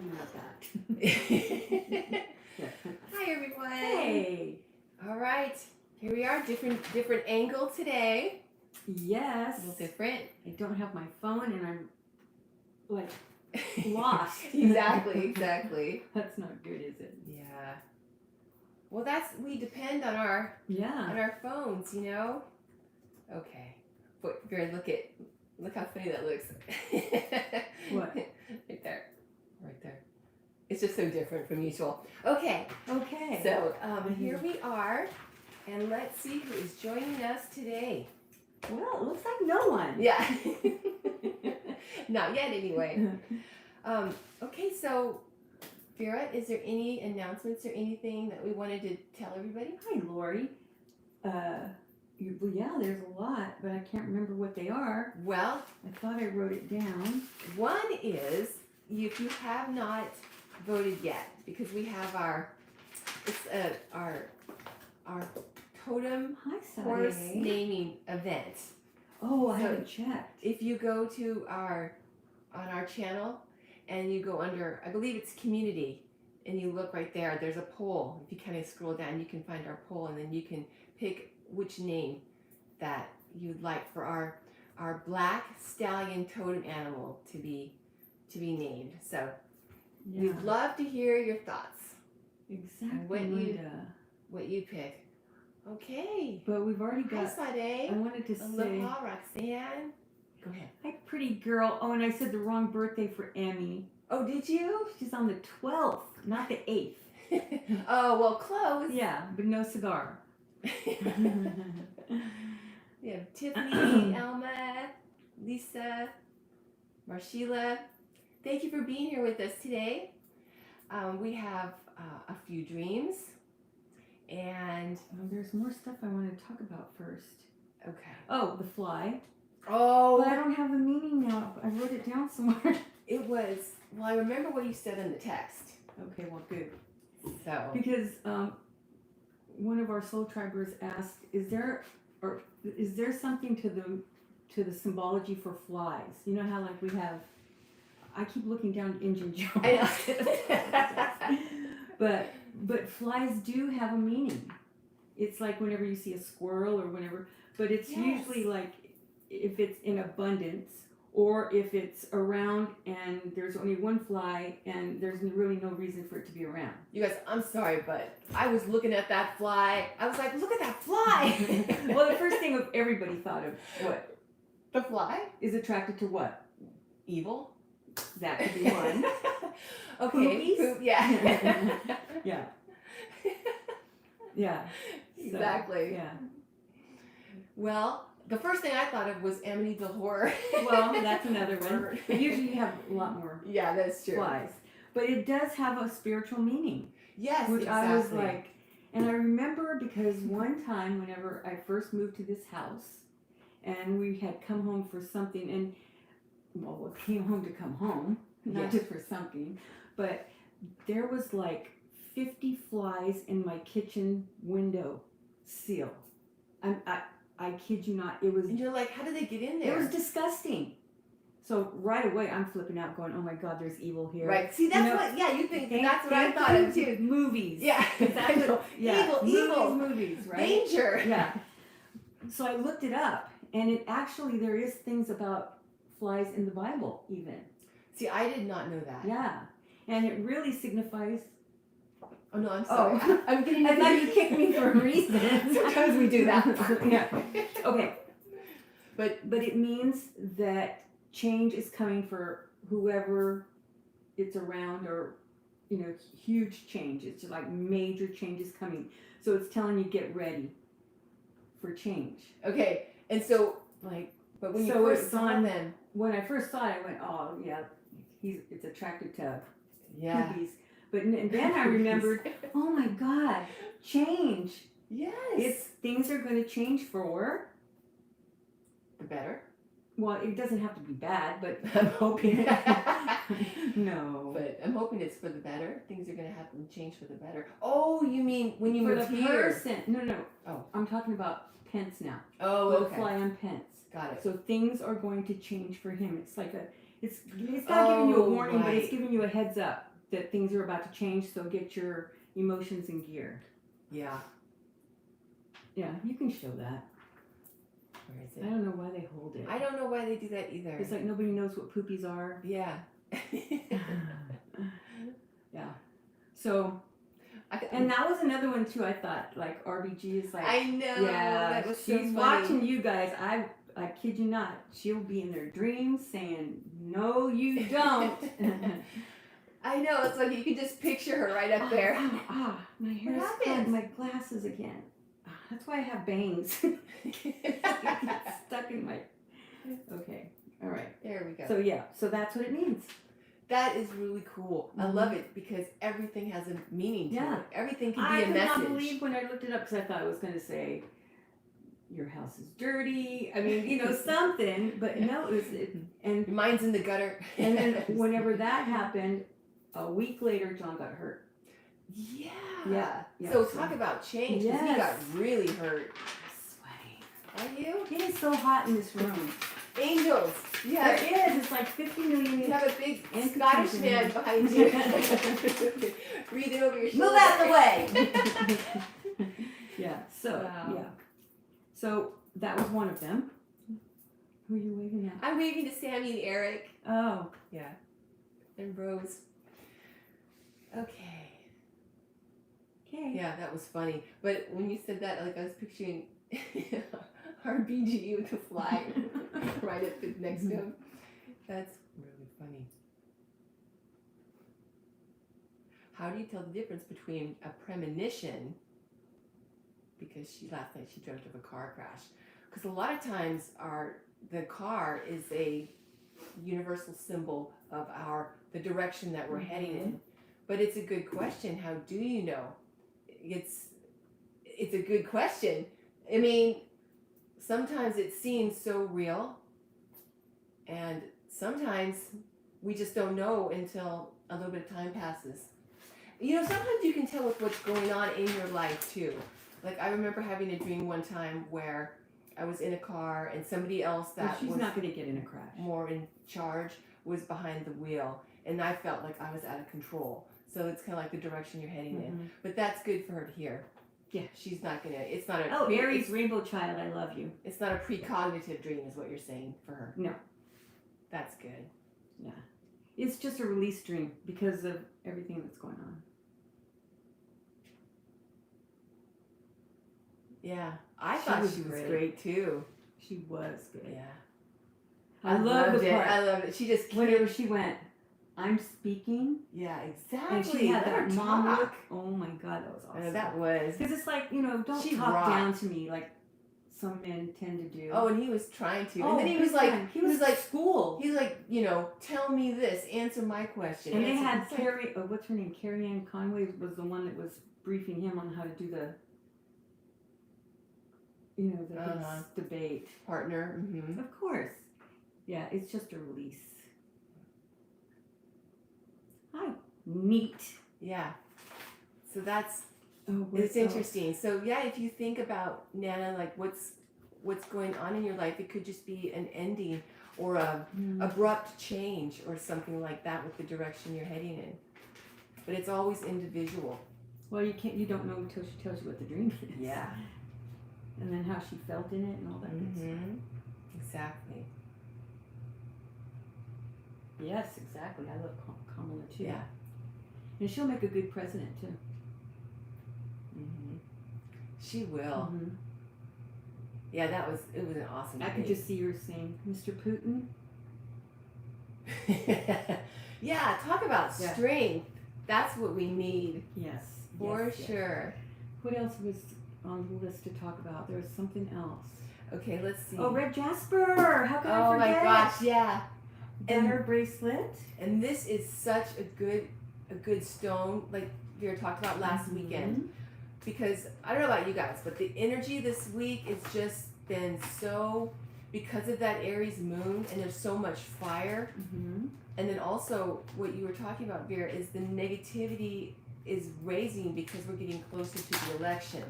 Not that. Hi everyone. Hey. All right. Here we are. Different angle today. Yes. A little different. I don't have my phone and I'm like lost. Exactly. That's not good, is it? Yeah. Well, we depend on our phones, you know. Okay. But Vera, look how funny that looks. What? Right there. It's just so different from usual. Okay. So here we are, and let's see who is joining us today. Well, it looks like no one. Yeah. Not yet, anyway. Okay, so Vera, is there any announcements or anything that we wanted to tell everybody? Hi, Lori. Well, yeah, there's a lot, but I can't remember what they are. Well, I thought I wrote it down. One is, if you have not voted yet, because we have our totem horse naming event. Oh, I haven't checked. If you go to on our channel and you go under, I believe it's community, and you look right there, there's a poll. If you kind of scroll down, you can find our poll, and then you can pick which name that you'd like for our black stallion totem animal to be named. So we'd love to hear your thoughts. Exactly. What you pick. Okay. But we've already got. Hi, Sade. I wanted to say. Aloha, Roxanne. Go ahead. Hi, pretty girl. Oh, and I said the wrong birthday for Emmy. Oh, did you? She's on the 12th, not the 8th. Oh, well, close. Yeah, but no cigar. Yeah, Tiffany, Elma, Lisa, Marshila. Thank you for being here with us today. We have a few dreams, and there's more stuff I want to talk about first. Okay. Oh, the fly. Oh. But I don't have the meaning now. I wrote it down somewhere. It was, well, I remember what you said in the text. Okay, well, good. So. Because one of our soul tribers asked, is there something to the symbology for flies? You know how like we have, I keep looking down Injun Jones. But flies do have a meaning. It's like whenever you see a squirrel or whenever, but it's usually like if it's in abundance or if it's around and there's only one fly and there's really no reason for it to be around. You guys, I'm sorry, but I was looking at that fly. I was like, look at that fly. Well, the first thing everybody thought of, what? The fly? Is attracted to what? Evil? That could be one. Okay. Poop, yeah. Yeah. Yeah. Exactly. So, yeah. Well, the first thing I thought of was Amityville Horror. Well, that's another one. But usually you have a lot more. Yeah, that's true. Flies. But it does have a spiritual meaning. Yes, which exactly. I was like, and I remember because one time whenever I first moved to this house and we had come home for something and, well, we came home to come home, not just for something, but there was like 50 flies in my kitchen window sill. I kid you not, it was... And you're like, how did they get in there? It was disgusting. So right away, I'm flipping out going, oh my God, there's evil here. Right. See, that's you think that's what I thought of too. Movies. Yeah. Evil. Movies, right? Danger. Yeah. So I looked it up, and it actually, there is things about flies in the Bible even. See, I did not know that. Yeah. And it really signifies... Oh, no, I'm sorry. I'm getting... I thought you kicked me for a reason. Sometimes we do that. Yeah. Okay. But it means that change is coming for whoever it's around, or, you know, huge change. It's like major changes coming. So it's telling you get ready for change. Okay. And so, like, but when you first saw them... When I first saw it, I went, oh, yeah, it's attracted to cookies. But and then I remembered, oh my God, change. Yes. Things are going to change for the better. Well, it doesn't have to be bad, but I'm hoping. No. But I'm hoping it's for the better. Things are going to have to change for the better. Oh, you mean when you move here? For the person. No. Oh, I'm talking about Pence now. Oh, okay. Fly on Pence. Got it. So things are going to change for him. It's It's not giving you a Oh, warning, but it's right. giving you a heads up that things are about to change. So get your emotions in gear. Yeah. Yeah, you can show that. Where is I it? don't know why they hold it. I don't know why they do that either. It's like nobody knows what poopies are. Yeah. Yeah. So, and that was another one too. I thought like RBG is like. I know. Yeah, That was so she's funny. watching you guys. I kid you not. She'll be in their dreams saying, "No, you don't." I know. It's like you can just picture her right up there. My hair's What caught happened? my glasses again. That's why I have bangs. It's stuck in my. Okay. All right. There we go. So yeah. So that's what it means. That is really cool. I love it because everything has a meaning to Yeah. it. Everything can I be a could message. not believe when I looked it up because I thought it was going to say your house is dirty. I mean, you know, something. But no, it was. And Your mind's in the gutter. and then whenever that happened, a week later, John got hurt. Yeah. Yeah. So talk about change. 'Cause he got Yes. really hurt. I'm sweating. Are you? It is so hot in this room. Angels. You There have, is. It's like 50 million. you have a big entities Scottish in man here. behind you. Breathing over your shoulder. Move out the way. Yeah. So Wow. yeah. So that was one of them. Who are you waving at? I'm waving to Sammy and Eric. Oh. Yeah. And Rose. Okay. Okay. Yeah, that was funny. But when you said that, like I was picturing RBG with the flag right up next to him. That's really funny. How do you tell the difference between a premonition, because last night she dreamt of a car crash? Because a lot of times the car is a universal symbol of the direction that we're heading in. But it's a good question. How do you know? It's a good question. I mean, sometimes it seems so real, and sometimes we just don't know until a little bit of time passes. You know, sometimes you can tell with what's going on in your life too. Like I remember having a dream one time where I was in a car and somebody else that She's was not going to get in a crash. more in charge was behind the wheel, and I felt like I was out of control. So it's kind of like the direction you're heading in. But that's good for her to hear. Yeah. She's not gonna. It's not a. Oh, Aries Rainbow Child, I love you. It's not a precognitive dream, is what you're saying for her. No. That's good. Yeah. It's just a release dream because of everything that's going on. Yeah, I thought she was great too. She was good. Yeah. I loved it. part. I loved it. She just Whenever she went, I'm speaking. Yeah, exactly. And she had Let her that mom talk. look. Oh my God, that was awesome. That was. Because it's like, you know, don't She talk rocked. down to me like some men tend to do. Oh, and he was trying to. Oh, And then he was big like, time. he was like, school. he's like, you know, tell me this, answer my question. And they Answer- had it's like- Carrie, what's her name? Carrie Ann Conway was the one that was briefing him on how to do the, you know, the debate. partner. Mm-hmm. Of course. Yeah, it's just a release. Hi. Neat. Yeah. So that's Oh, it's interesting. So yeah, if you think about Nana, like what's going on in your life, it could just be an ending or a abrupt change or something like that with the direction you're heading in. But it's always individual. Well, you don't know until she tells you what the dream is. Yeah. And then how she felt in it and all that good stuff. Exactly. Yes, exactly. I love Kamala too. Yeah. And she'll make a good president too. She will. Yeah, it was an awesome I could just see her saying, Mr. Putin. Yeah, talk about strength. That's what we need. Yes. For yes. sure. What else was on the list to talk about? There was something else. Okay, let's see. Oh, Red Jasper! How could I Oh my forget? gosh, yeah. And her bracelet. And this is such a good stone, like Vera talked about last weekend. Because I don't know about you guys, but the energy this week has just been so, because of that Aries moon, and there's so much fire. And then also what you were talking about, Vera, is the negativity is raising because we're getting closer to the election.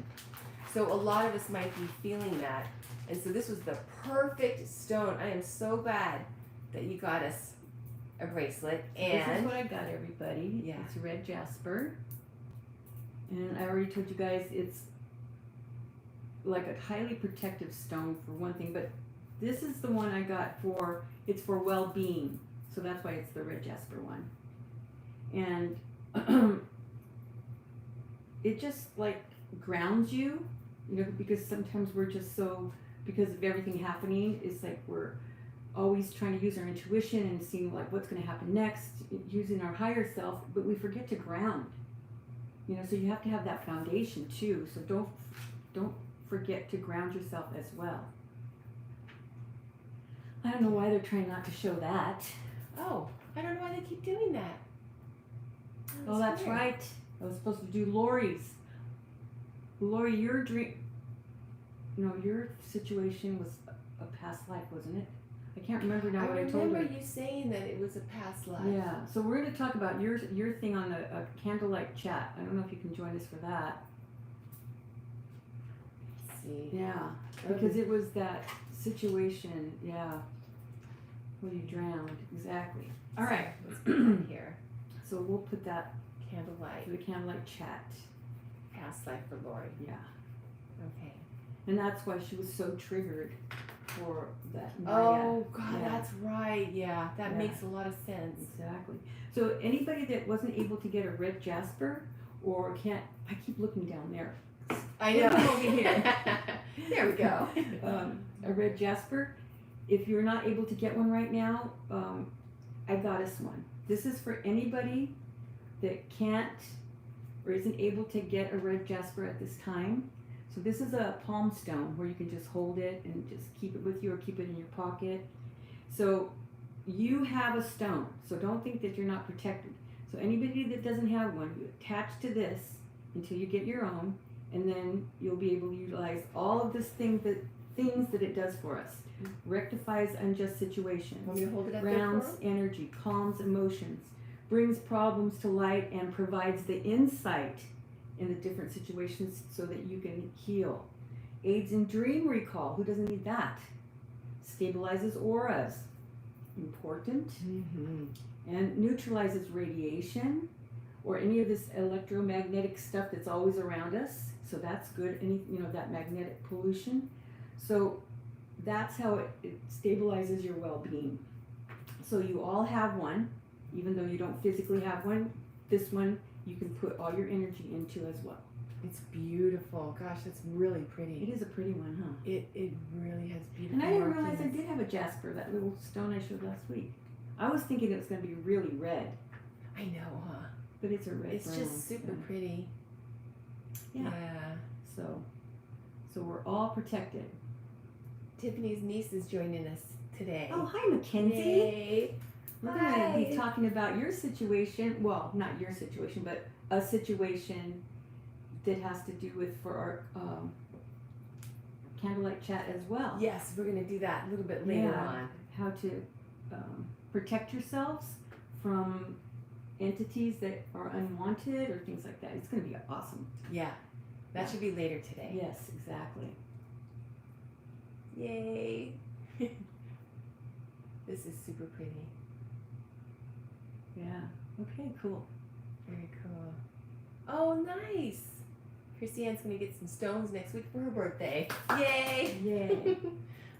So a lot of us might be feeling that. And so this was the perfect stone. I am so glad that you got us a bracelet, This is and what I got everybody. Yeah. It's red jasper. And I already told you guys it's like a highly protective stone for one thing, but this is the one I got it's for well-being. So that's why it's the red jasper one. And it just like grounds you, because sometimes we're just so, because of everything happening, it's like we're always trying to use our intuition and seeing like what's going to happen next, using our higher self, but we forget to ground. So you have to have that foundation too. So don't forget to ground yourself as well. I don't know why they're trying not to show that. oh, I don't know why they keep doing that. Oh, that's weird. right. I was supposed to do Lori's. Lori, your situation was a past life, wasn't it? I can't remember now what I told remember you. you saying that it was a past life. Yeah, so we're going to talk about your thing on a candlelight chat. I don't know if you can join us for that. Let's see. Yeah, because it was that situation, yeah, where you drowned, exactly. All right, Let's put that here. so we'll put that Candlelight. to the candlelight chat. Past life for Lori. Yeah, Okay. and that's why she was so triggered for that. Maya. Oh, God, Yeah. that's right. Yeah, that Yeah. makes a lot of sense. Exactly. So anybody that wasn't able to get a red jasper or I keep looking down there. I know. Look over here. There we go. A red jasper. If you're not able to get one right now, I got us one. This is for anybody that can't or isn't able to get a red jasper at this time. So this is a palm stone where you can just hold it and just keep it with you or keep it in your pocket. So you have a stone, so don't think that you're not protected. So anybody that doesn't have one, you attach to this until you get your own, and then you'll be able to utilize all of this things that it does for us. Rectifies unjust situations, Want me to hold it up grounds there energy, calms emotions, brings problems to light, and provides the insight in the different situations so that you can heal. Aids in dream recall. Who doesn't need that? Stabilizes auras. Important. Mm-hmm. And neutralizes radiation or any of this electromagnetic stuff that's always around us. So that's good. That magnetic pollution. So that's how it stabilizes your well-being. So you all have one, even though you don't physically have one. This one you can put all your energy into as well. It's beautiful. Gosh, that's really pretty. It is a pretty one, huh? It really has beautiful And I didn't realize I markings. did have a jasper, that little stone I showed last week. I was thinking it was going to be really red, I know, huh? but it's a red It's brown. just super pretty. Yeah. So we're all protected. Tiffany's niece is joining us today. Oh, hi, Mackenzie. Yay. We're going to Hi. be talking about your situation. Well, not your situation, but a situation that has to do with for our candlelight chat as well. Yes, we're going to do that a little bit later Yeah. on. How to protect yourselves from entities that are unwanted or things like that. It's going to be awesome. Yeah, that should be later today. Yes, exactly. Yay. This is super pretty. Yeah. Okay, cool. Very cool. Oh, nice. Christiane's going to get some stones next week for her birthday. Yay. Yay. I'm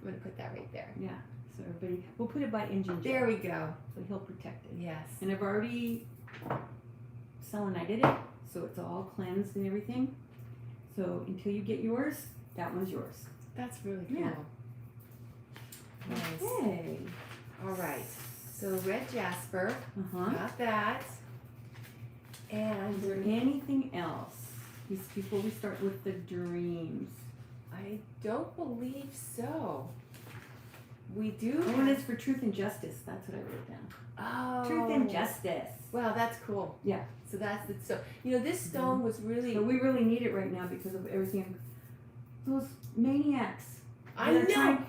going to put that right there. Yeah. So everybody, we'll put it by engine. There we go. So he'll protect it. Yes. And I've already selenited it, so it's all cleansed and everything. So until you get yours, that one's yours. That's really cool. Yeah. Nice. Okay. All right. So red jasper. Uh-huh. Got that. And Is there anything else before we start with the dreams? I don't believe so. We do. That one is for truth and justice. That's what I wrote down. Oh. Truth and justice. Wow, that's cool. Yeah. So that's the so this stone was really. So we really need it right now because of everything. Those maniacs. I They're know. trying-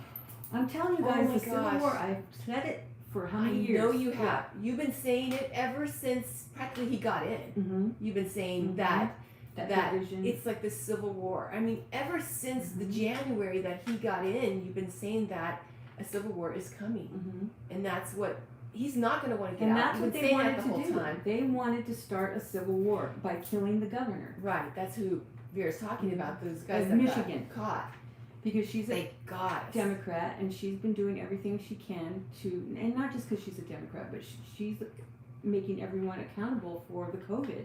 I'm telling you Oh guys, my the Civil gosh. War. I've said it for how I many years? know you have. You've been saying it ever since practically he got in. Mm-hmm. You've been saying Mhm. that That division. it's like the Civil War. I mean, ever since the Mhm. January that he got in, you've been saying that a civil war is coming, Mm-hmm. and that's what he's not going to want to get And out. that's He's what been they saying wanted that to the whole do. time. They wanted to start a civil war by killing the governor. Right, that's who Vera's talking about, those guys Of that Michigan. got caught. Because she's a Thank God. Democrat, and she's been doing everything she can to, and not just because she's a Democrat, but she's making everyone accountable for the COVID,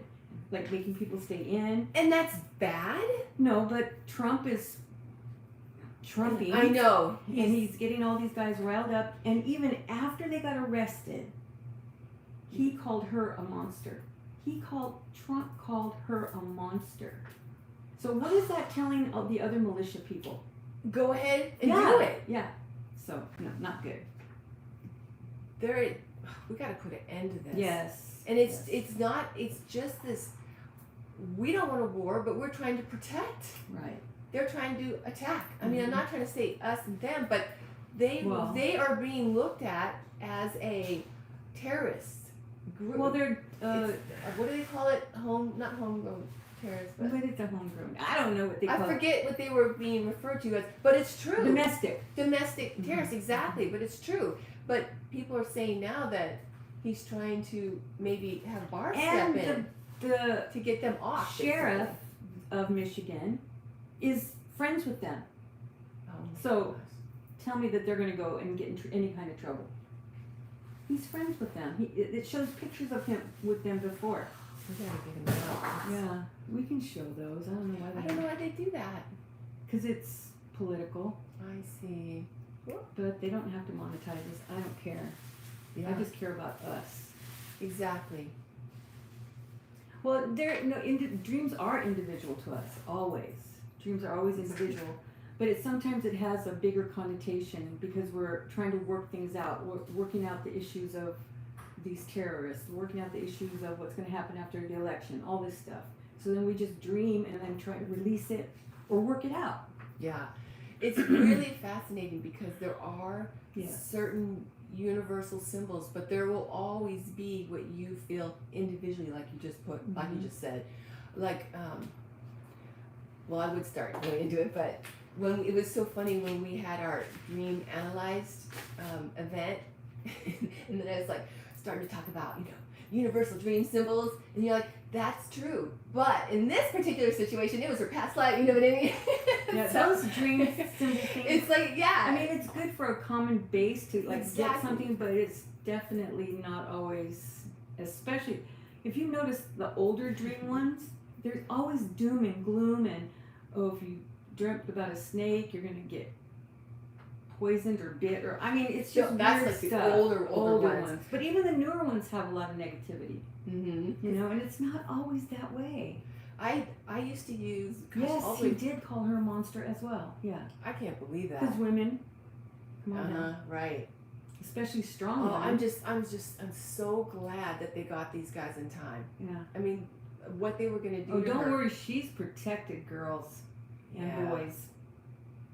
like making people stay in. And that's bad? No, but Trump is trumping. I know. And he's getting all these guys riled up, and even after they got arrested, he called her a monster. Trump called her a monster. So what is that telling of the other militia people? Go ahead and do it. Yeah. So, no, not good. We got to put an end to this. Yes. And it's just this, we don't want a war, but we're trying to protect. Right. They're trying to attack. I mean, I'm not trying to say us and them, but they are being looked at as a terrorist group. Well, they're, what do they call it? Not homegrown terrorists, but it's a homegrown. I don't know what they call I it. forget what they were being referred to as, but it's true. Domestic. Terrorists, exactly, but it's true. But people are saying now that he's trying to maybe have bars step in the to get them off. sheriff of Michigan is friends with them. Oh, So tell me that they're going to go and get in any kind of trouble. He's friends with them. It shows pictures of him with them before. we gotta get him out. Yeah, we can show those. I don't know why I don't know why they do that. Because it's political, I see. but they don't have to monetize us. I don't care. Yeah, I just care about us. exactly. Well, dreams are individual to us, always. Dreams are always individual, but sometimes it has a bigger connotation because we're trying to work things out. We're working out the issues of these terrorists, working out the issues of what's going to happen after the election, all this stuff. So then we just dream and then try to release it or work it out. Yeah, it's really fascinating because there are Yeah. certain universal symbols, but there will always be what you feel individually, like you just like you just said. Like, well, I would start going into it, but when it was so funny when we had our dream analyzed event, and then I was like starting to talk about universal dream symbols, and you're like, that's true, but in this particular situation, it was her past life. You know what I mean? Yeah, So, those dream symbol things. it's like, yeah. I mean, it's good for a common base to get Exactly. something, but it's definitely not always, especially if you notice the older dream ones, there's always doom and gloom and, if you dreamt about a snake, you're going to get poisoned or bit, or, I mean, it's just that's weird like the stuff. older ones. But even the newer ones have a lot of negativity, Mm-hmm. and it's not always that way. I used to use. Gosh, Yes, he always, did call her a monster as well. Yeah, I can't believe that. because women, come on now, Right. especially strong Oh, women. I'm so glad that they got these guys in time. Yeah. I mean, what they were gonna do. Oh, to don't her. worry, she's protected, girls and Yeah. boys,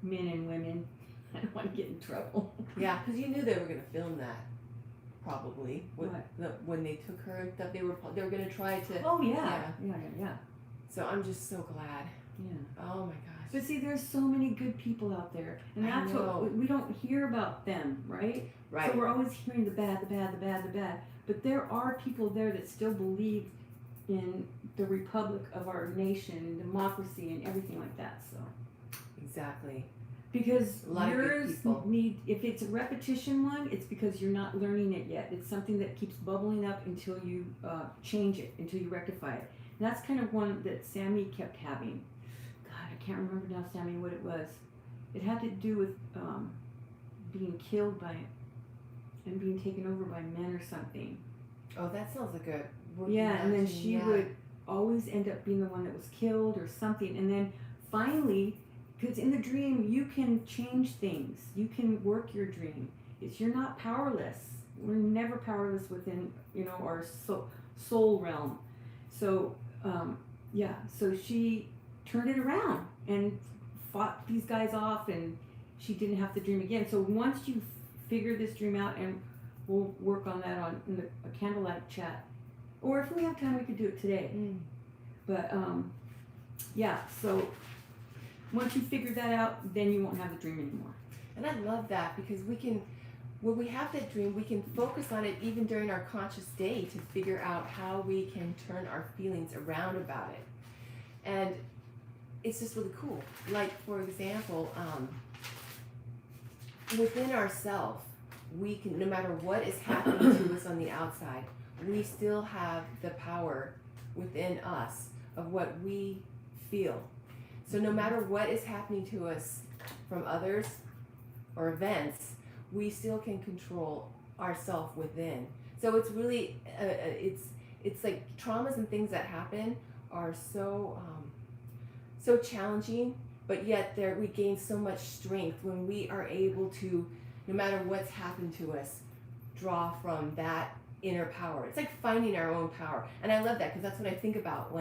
men and women. I don't want to get in trouble. Yeah, because you knew they were gonna film that. Probably What? when they took her and stuff, they were gonna try to. Oh yeah. So I'm just so glad. Yeah. Oh my gosh. But see, there's so many good people out there, and I that's know. what we don't hear about them, right? Right. So we're always hearing the bad, the bad, the bad, the bad. But there are people there that still believe in the republic of our nation and democracy and everything like that. So Exactly. because A lot of good yours people. if it's a repetition one, it's because you're not learning it yet. It's something that keeps bubbling up until you change it, until you rectify it. And that's kind of one that Sammy kept having. God, I can't remember now, Sammy, what it was. It had to do with being killed by and being taken over by men or something. Oh, that sounds like a. working Yeah, and then action, she yeah. would always end up being the one that was killed or something. And then finally, because in the dream you can change things, you can work your dream. You're not powerless. We're never powerless within our soul realm. So so she turned it around and fought these guys off, and she didn't have to dream again. So once you figure this dream out, and we'll work on that in a candlelight chat, or if we have time we could do it today. But so once you figure that out, then you won't have the dream anymore. And I love that because we can when we have that dream, we can focus on it even during our conscious day to figure out how we can turn our feelings around about it. And it's just really cool. Like, for example, within ourselves, we can, no matter what is happening to us on the outside, we still have the power within us of what we feel. So no matter what is happening to us from others or events, we still can control ourself within. So it's really, it's like traumas and things that happen are so challenging, but yet we gain so much strength when we are able to, no matter what's happened to us, draw from that inner power. It's like finding our own power. And I love that because that's what I think about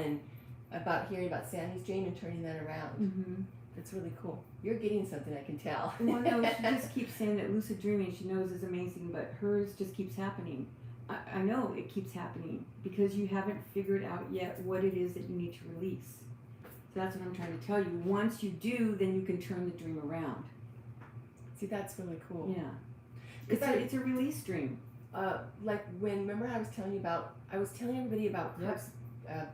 about hearing about Sandy's dream and turning that around. Mm-hmm. It's really cool. You're getting something, I can tell. Well, no, she just keeps saying that lucid dreaming she knows is amazing, but hers just keeps happening. I know it keeps happening because you haven't figured out yet what it is that you need to release. So that's what I'm trying to tell you. Once you do, then you can turn the dream around. See, that's really cool. Yeah. It's a release dream. Like remember I was telling everybody about Kirk's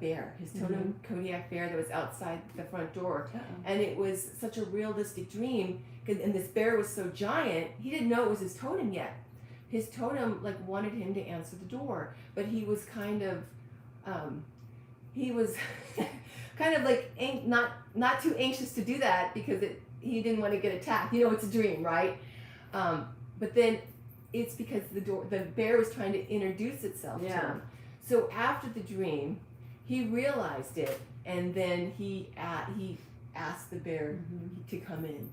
bear, his totem Kodiak bear that was outside the front door. And it was such a realistic dream, and this bear was so giant, he didn't know it was his totem yet. His totem wanted him to answer the door, but he was kind of not too anxious to do that because he didn't want to get attacked. It's a dream, right? But then it's because the bear was trying to introduce itself to him. So after the dream, he realized it, and then he asked the bear to come in.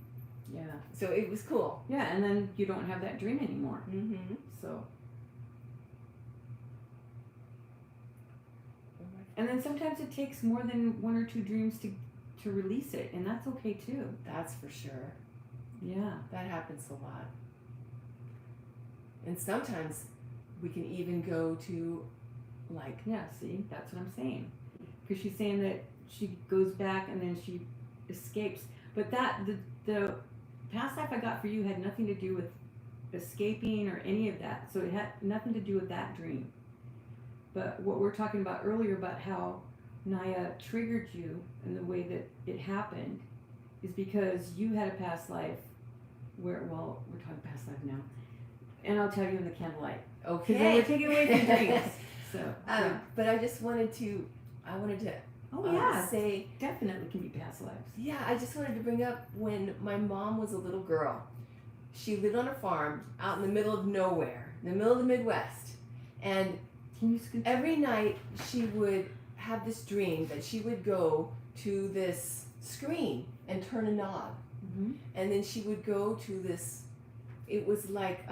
Yeah. So it was cool. Yeah, and then you don't have that dream anymore. Mm-hmm. So. And then sometimes it takes more than one or two dreams to release it, and that's okay too. That's for sure. Yeah. That happens a lot. And sometimes we can even go to yeah, see, that's what I'm saying. Because she's saying that she goes back and then she escapes. But the past life I got for you had nothing to do with escaping or any of that. So it had nothing to do with that dream. But what we're talking about earlier about how Naya triggered you and the way that it happened is because you had a past life where, well, we're talking past life now. And I'll tell you in the candlelight. Okay. Because we're taking away from dreams. So, but I just wanted to say definitely can be past lives. Yeah, I just wanted to bring up when my mom was a little girl. She lived on a farm out in the middle of nowhere, in the middle of the Midwest. And every night she would have this dream that she would go to this screen and turn a knob. Mm-hmm. And then she would go to this, it was like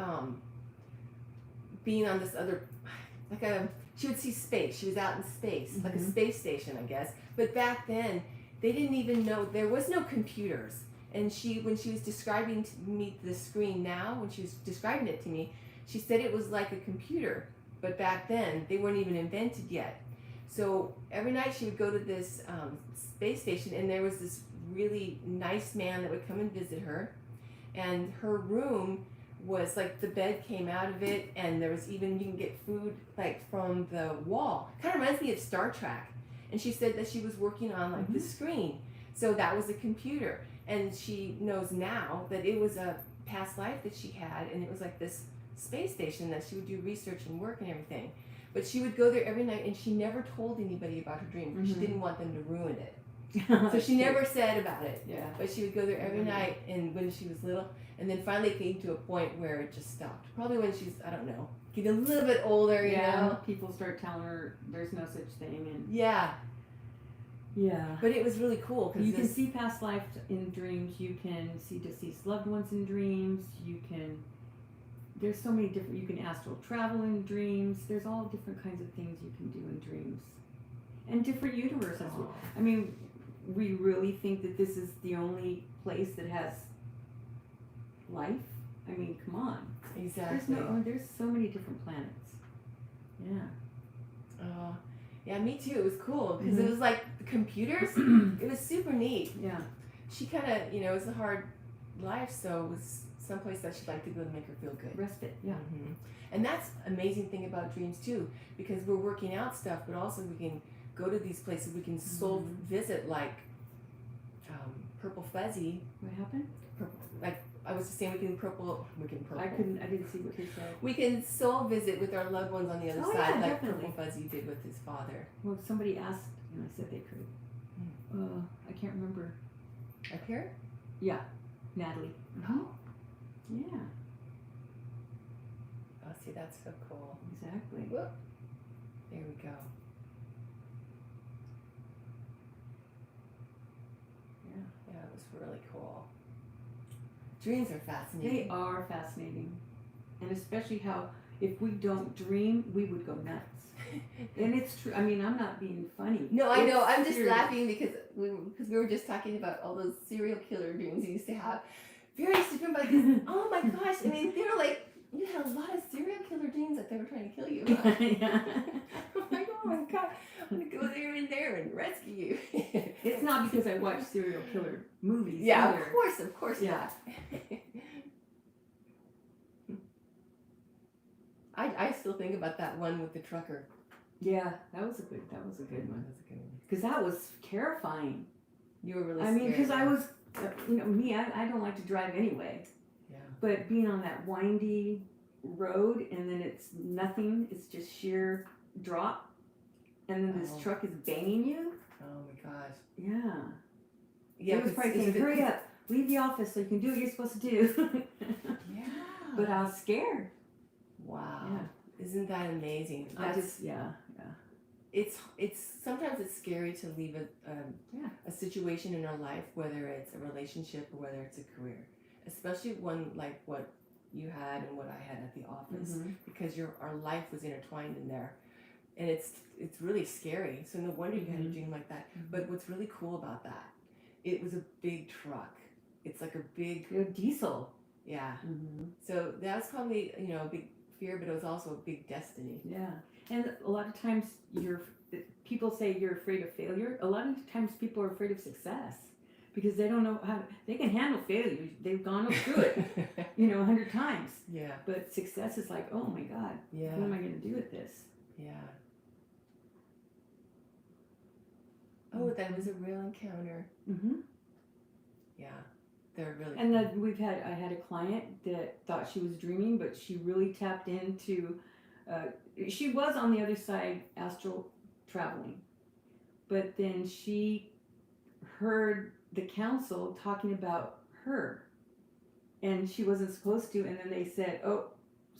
being on this other, she would see space. She was out in space, like a space station, I guess. But back then, they didn't even know, there was no computers. And when she was describing to me the screen now, when she was describing it to me, she said it was like a computer. But back then, they weren't even invented yet. So every night she would go to this space station, and there was this really nice man that would come and visit her. And her room was like the bed came out of it, and there was even, you can get food from the wall. Kind of reminds me of Star Trek. And she said that she was working on the screen. So that was a computer. And she knows now that it was a past life that she had, and it was like this space station that she would do research and work and everything. But she would go there every night, and she never told anybody about her dream because she didn't want them to ruin it. So she never said about it. Yeah. But she would go there every night, and when she was little, and then finally came to a point where it just stopped. Probably when she's, I don't know, getting a little bit older, you know. People start telling her there's no such thing, and yeah. But it was really cool because you can see past life in dreams. You can see deceased loved ones in dreams. There's so many different. You can astral travel in dreams. There's all different kinds of things you can do in dreams, and different universes. I mean, we really think that this is the only place that has life? I mean, come on. Exactly. There's so many different planets. Yeah. Yeah, me too. It was cool because it was like computers. It was super neat. Yeah. She kind of, it was a hard life, so it was someplace that she'd like to go to make her feel good. Respite, yeah. Hmm. And that's amazing thing about dreams too, because we're working out stuff, but also we can go to these places. We can soul visit, like Purple Fuzzy. What happened? Like I was just saying, we can purple. I didn't see what you said. We can soul visit with our loved ones on the other Oh, side, yeah, like definitely. Purple Fuzzy did with his father. Well, somebody asked, and I said they could. I can't remember. Up here? Yeah, Natalie. Oh. Yeah, Oh, see, that's so cool. exactly. Whoop. There we go. Yeah. Yeah, it was really cool. Dreams are fascinating. They are fascinating, and especially how if we don't dream, we would go nuts. And it's true. I mean, I'm not being funny. No, I know. It's I'm just serious. laughing because we were just talking about all those serial killer dreams you used to have. Vera used to dream about this. Oh my gosh! I mean, they were like, you had a lot of serial killer dreams that they were trying to kill you. Yeah. I'm like, oh my god, I'm gonna go there and there and rescue you. It's not because I watch serial killer movies. Yeah, either. of course Yeah. not. I still think about that one with the trucker. Yeah, that was a good one. That was a good one. Because that was terrifying. You were really I mean, scared. because I was, me, I don't like to drive anyway. Yeah. But being on that windy road and then it's nothing, it's just sheer drop, and then this Oh. truck is banging you. Oh my gosh. Yeah. Yeah, It was probably saying, hurry up, leave the office so you can do what you're supposed to do. Yeah. But I was scared. Wow. Yeah. Isn't that amazing? Yeah. It's sometimes it's scary to leave a situation in our life, whether it's a relationship or whether it's a career, especially one like what you had and what I had at the office, because our life was intertwined in there, and it's really scary. So no wonder you had a dream like that. But what's really cool about that, it was a big truck. It's like a big Diesel. yeah. So that's probably a big fear, but it was also a big destiny. Yeah, and a lot of times people say you're afraid of failure. A lot of times people are afraid of success because they don't know how they can handle failure. They've gone through it, 100 times. Yeah. But success is like, oh my God, Yeah. what am I going to do with this? Yeah. Oh, that was a real encounter. Yeah. They're really And then I had a client that thought she was dreaming, but she really tapped into, she was on the other side astral traveling, but then she heard the council talking about her, and she wasn't supposed to, and then they said, oh,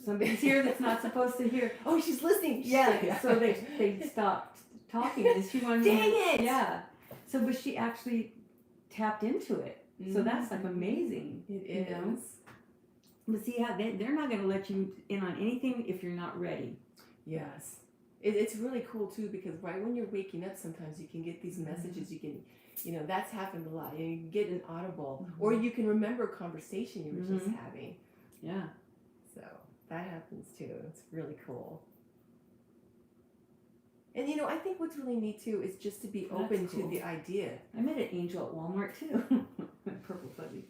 somebody's here that's not supposed to hear. Oh, she's listening. Yeah, so they stopped talking, and she wanted Dang it! Yeah, so but she actually tapped into it. So that's like amazing. It is. But see how they're not going to let you in on anything if you're not ready. Yes. It's really cool too, because right when you're waking up, sometimes you can get these messages. You can, that's happened a lot. You can get an audible, or you can remember a conversation you were just having. Yeah. So that happens too. It's really cool. And I think what's really neat too is just to be open to the idea. I met an angel at Walmart too. Purple Fuzzy.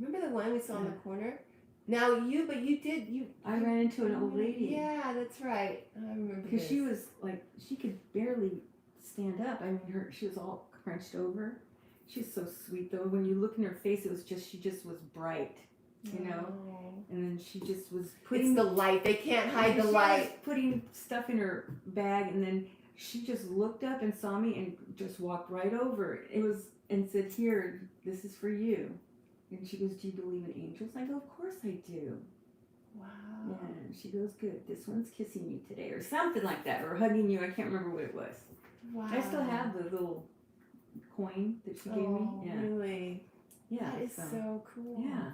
Remember the one we saw in the corner? Now I ran into an old lady. Yeah, that's right. I remember because she was like, she could barely stand up. I mean, she was all crunched over. She's so sweet though. When you look in her face, she just was bright, And then she just was putting. It's the light. They can't hide the light. Was putting stuff in her bag, and then she just looked up and saw me and just walked right over. And said, "Here, this is for you." And she goes, "Do you believe in angels?" I go, "Of course I do." Wow. Yeah. And she goes, "Good. This one's kissing you today," or something like that, or hugging you. I can't remember what it was. Wow. I still have the little coin that she gave me. Yeah. Really? Yeah. That is so cool. Yeah.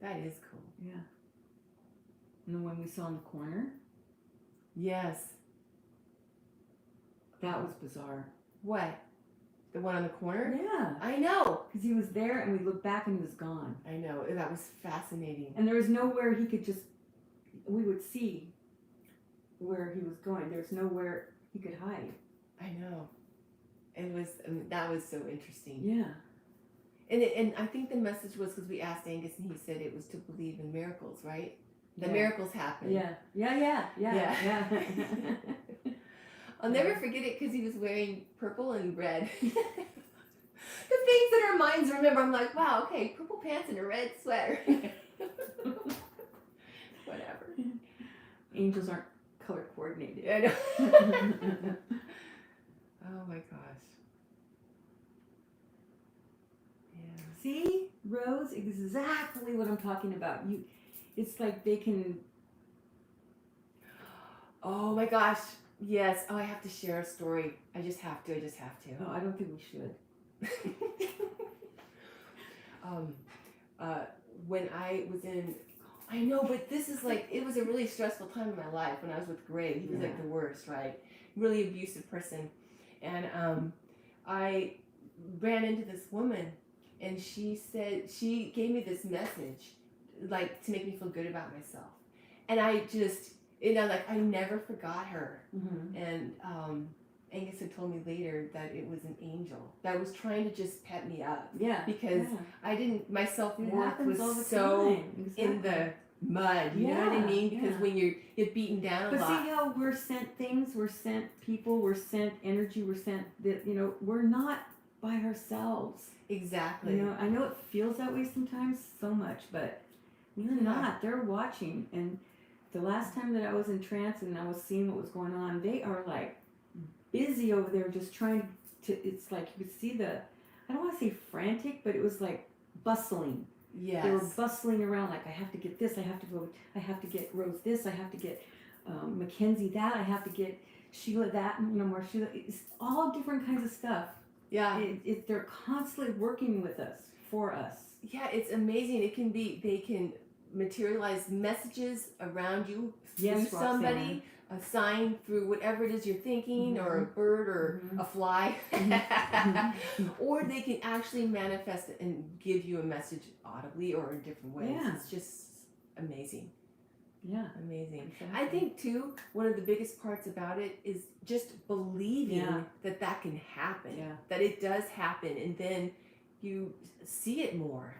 That is cool. Yeah. And the one we saw in the corner, Yes. that was bizarre. What? The one on the corner? Yeah. I know. Because he was there and we looked back and he was gone. I know. That was fascinating. And there was nowhere he could we would see where he was going. There's nowhere he could hide. I know. That was so interesting. Yeah. And I think the message was because we asked Angus and he said it was to believe in miracles, right? The miracles happen. Yeah. I'll never forget it because he was wearing purple and red. The things that our minds remember. I'm like, wow, okay, purple pants and a red sweater. Whatever. Angels aren't color coordinated. I know. Oh my gosh. Yeah. See, Rose, exactly what I'm talking about. It's like they can. Oh my gosh. Yes. Oh, I have to share a story. I just have to. Oh, I don't think we should. When I was in, I know, but this is like, it was a really stressful time in my life when I was with Greg. He was like the worst, right? Really abusive person. And I ran into this woman and she said, she gave me this message, like to make me feel good about myself. And I just, I never forgot her. Mm-hmm. And Angus had told me later that it was an angel that was trying to just pet me up. Yeah. Because I didn't, my self-worth was all the so time. in the mud, you know what I mean? Because when you're beaten down a lot. But see how we're sent things, we're sent people, we're sent energy, we're sent that, we're not by ourselves. Exactly. I know it feels that way sometimes so much, but we're not. They're watching. And the last time that I was in trance and I was seeing what was going on, they are like busy over there just trying to, it's like you could see I don't want to say frantic, but it was like bustling. Yes. They were bustling around like, I have to get this, I have to get Rose this, I have to get Mackenzie that, I have to get Sheila that, more Sheila. It's all different kinds of stuff. Yeah. They're constantly working with us, for us. Yeah, it's amazing. They can materialize messages around you through somebody, a sign through whatever it is you're thinking, or a bird, or a fly. Or they can actually manifest it and give you a message audibly or in different ways. Yeah. It's just amazing. Yeah. Amazing. Exactly. I think too, one of the biggest parts about it is just believing that can happen. Yeah. That it does happen, and then you see it more.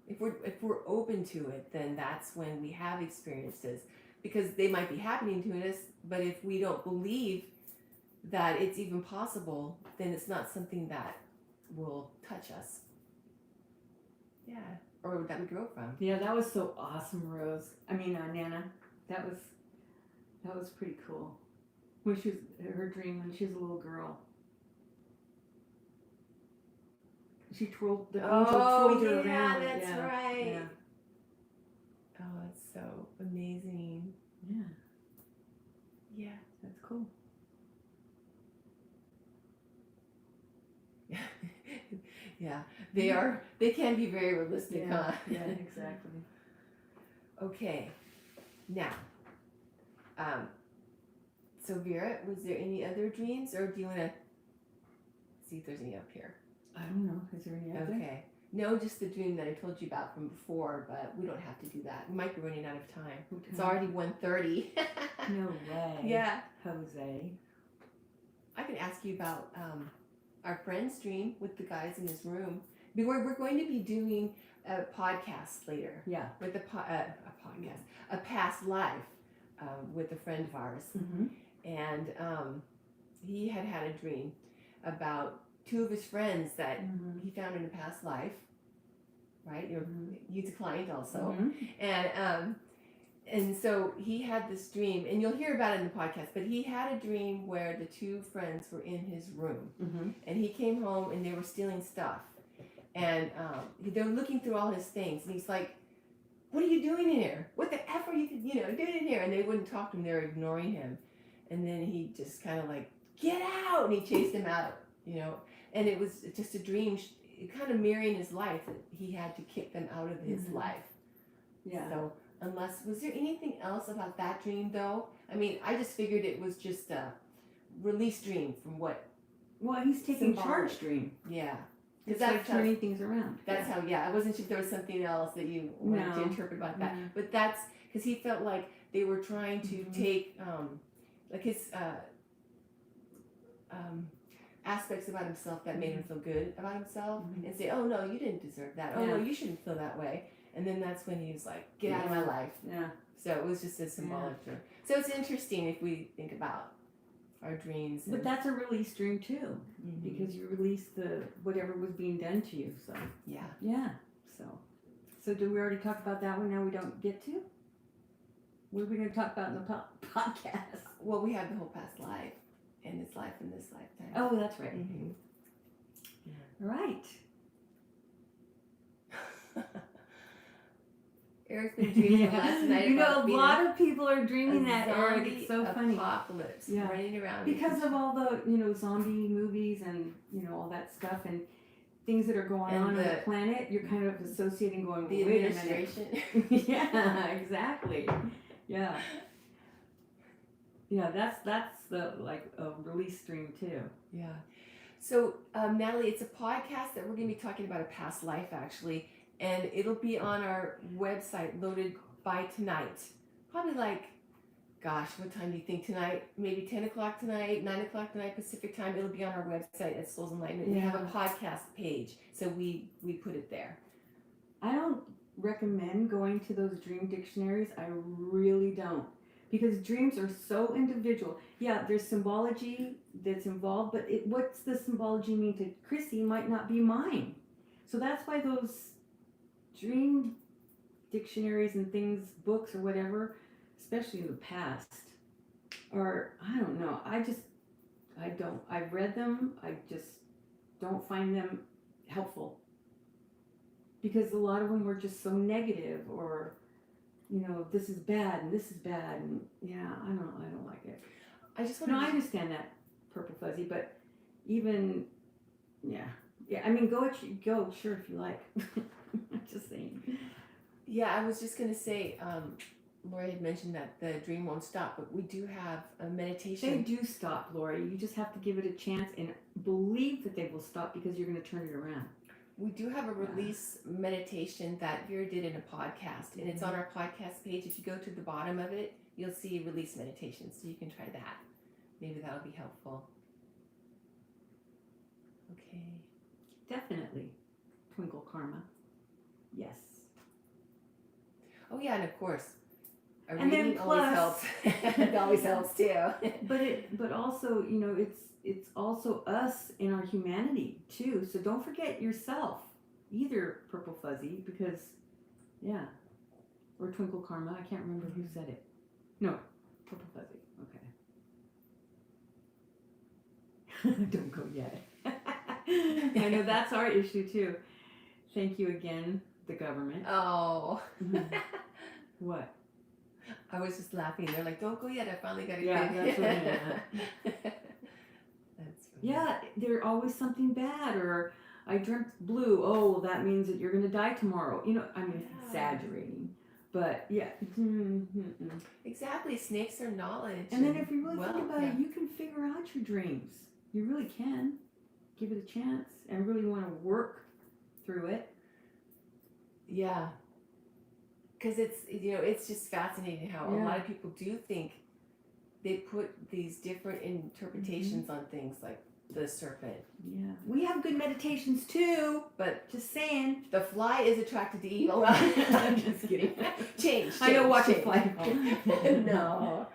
If we're open to it, then that's when we have experiences, because they might be happening to us, but if we don't believe that it's even possible, then it's not something that will touch us. Yeah. Or that we grow from. Yeah, that was so awesome, Rose. Nana. That was pretty cool. When she was her dream when she was a little girl. She twirled the angel twirled her around. That's right. Yeah. Oh, it's so amazing. Yeah. Yeah. That's cool. Yeah. They can be very realistic, huh? Yeah, exactly. Okay. Now, so Vera, was there any other dreams, or do you want to see if there's any up here? I don't know. Is there any other? Okay. No, just the dream that I told you about from before, but we don't have to do that. We might be running out of time. It's already 1:30. No way. Yeah. Jose. I can ask you about our friend's dream with the guys in his room. We're going to be doing a podcast later. Yeah. With a podcast, a past life with a friend of ours. Mm-hmm. And he had a dream about two of his friends that he found in a past life, right? He's a client also. And so he had this dream, and you'll hear about it in the podcast, but he had a dream where the two friends were in his room, and he came home and they were stealing stuff, and they were looking through all his things, and he's like, what are you doing in here? What the F are you doing in here? And they wouldn't talk to him, they were ignoring him. And then he just kind of like, get out, and he chased him out, and it was just a dream, kind of mirroring his life, that he had to kick them out of his life. Yeah. So was there anything else about that dream though? I just figured it was just a release dream from what. Well, he's taking charge dream. Yeah. Because that's turning things around. That's how, I wasn't sure if there was something else that you wanted to interpret about that. But that's because he felt like they were trying to take, like his, aspects about himself that made him feel good about himself, Mhm. and say, oh no, you didn't deserve that. Oh no, you shouldn't feel that way. And then that's when he was like, get out of my life. Yeah. So it was just a symbolic dream. So it's interesting if we think about our dreams. But that's a release dream too, Mhm. because you release the whatever was being done to you. So yeah. yeah. So did we already talk about that one? Now we don't get to. What are we going to talk about in the podcast? Well, we have the whole past life, and this life, and this lifetime. Oh, that's right. Mm-hmm. Right. Eric's been dreaming last night. You know, about a being lot of people are dreaming a that, Eric. It's so funny. Apocalypse, Yeah. running around Because of all the, zombie movies and, all that stuff and things that are going And on the planet, you're kind of associating going, the wait administration. a minute. Yeah, exactly. Yeah. Yeah, that's the, release stream too. Yeah. So, Natalie, it's a podcast that we're going to be talking about a past life, actually. And it'll be on our website, loaded by tonight. Probably what time do you think tonight? Maybe 10 o'clock tonight, 9 o'clock tonight, Pacific time. It'll be on our website at Souls Enlightenment. We have a podcast page, so we put it there. I don't recommend going to those dream dictionaries. I really don't. Because dreams are so individual. Yeah, there's symbology that's involved, but what's the symbology mean to Chrissy might not be mine. So that's why those dream dictionaries and things, books or whatever, especially in the past, are, I don't know, I've read them, I just don't find them helpful. Because a lot of them were just so negative, or, this is bad and this is bad, and yeah, I don't like it. I just want No, I understand that, Purple Fuzzy, but even, yeah, I mean, go, sure, if you like. I'm just saying. Yeah, I was just going to say, Lori had mentioned that the dream won't stop, but we do have a meditation. They do stop, Lori. You just have to give it a chance and believe that they will stop, because you're going to turn it around. We do have a release meditation that Vera did in a podcast, and it's on our podcast page. If you go to the bottom of it, you'll see release meditation, so you can try that. Maybe that'll be helpful. Okay. Definitely. Twinkle Karma. Yes. Oh yeah, and of course, a And then reading always plus- helps. It always helps too. But also, it's also us in our humanity too. So don't forget yourself either, Purple Fuzzy, because or Twinkle Karma. I can't remember who said it. No, Purple Fuzzy. Okay. Don't go yet. I know that's our issue too. Thank you again, the government. Oh. What? I was just laughing. They're like, don't go yet. I finally got a Yeah, kid. that's what I meant. That's funny. Yeah, there's always something bad, or I dreamt blue. Oh, well, that means that you're going to die tomorrow. Exaggerating. But yeah. Exactly. Snakes are knowledge. And then if you really think about it, you can figure out your dreams. You really can. Give it a chance and really want to work through it. Yeah. Because it's just fascinating how a lot of people do think they put these different interpretations on things, like the serpent. Yeah. We have good meditations too, but just saying. The fly is attracted to evil. I'm just kidding. Change. I know, watch it fly. No.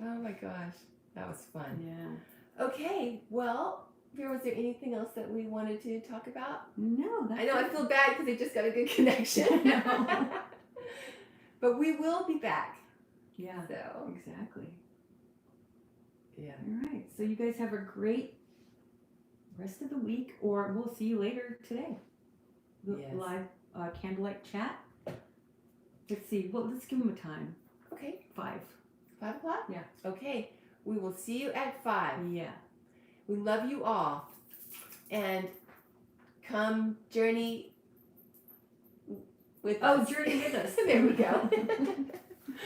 Oh my gosh. That was fun. Yeah. Okay. Well, Vera, was there anything else that we wanted to talk about? No. That's I know, I feel bad because they just got a good connection. But we will be back. Yeah. So. Exactly. Yeah. All right. So you guys have a great rest of the week, or we'll see you later today. Yes. Live candlelight chat. Let's see. Well, let's give them a time. Okay. 5. 5 o'clock? Yeah. Okay. We will see you at 5. Yeah. We love you all. And come journey with us. Oh, journey with us. There we go.